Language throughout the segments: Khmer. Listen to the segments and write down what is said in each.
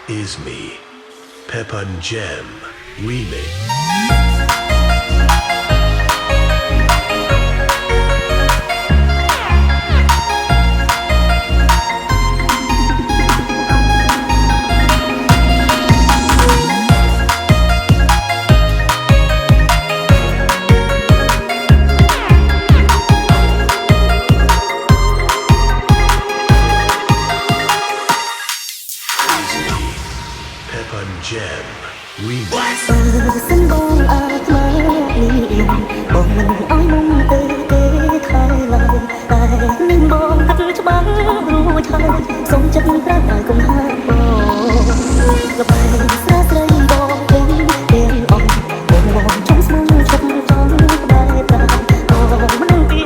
is me, Peppa Jam Remix. Peppa Jam Remix. សឹងបងអើថ្មីនេះបងមិនអោយមុំទៅទេថៃឡើយតែនឹងបងអត់ច្បាស់រួចហើយសូមចិត្តប្រាប់ឲ្យកុំហាបងល្បែងស្រាស្រីបងវិញទាំងអស់បងចង់ស្មូនឈប់ចង់បែបតាបងមិនពី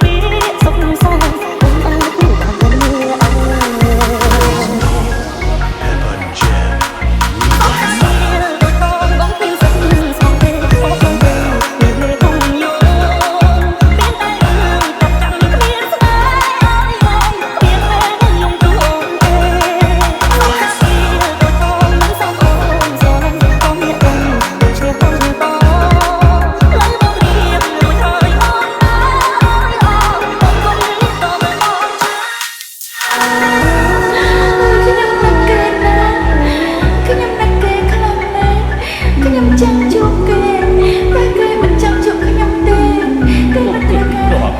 ពីសុខសាន្តបងអើគូបានគ្នាអើ Peppa Jam. ចាំជួបគេតែគេមិនចាំជួបខ្ញុំទេគេមិនត្រូវការ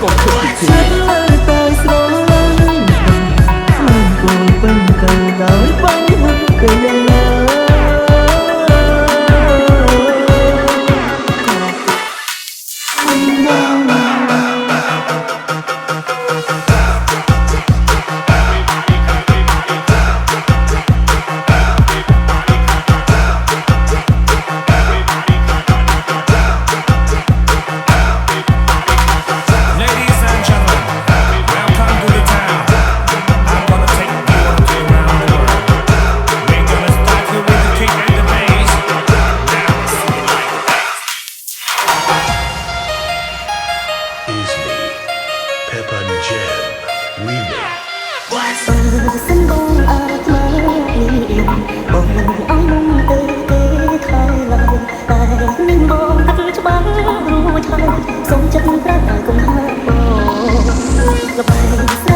កុំធ្វើពីទៅស្រលាញ់ខ្ញុំគង់ពឹងទៅដោយបងគេយ៉ាងណាPeppa Jam Remix. សឹងបងអើថ្មីនេះបងមិនអោយមុំទៅទេថៃឡើយតែនឹងបងអត់ច្បាស់រួចហើយសូមចិត្តប្រាប់ឲ្យកុំហាបងល្បែង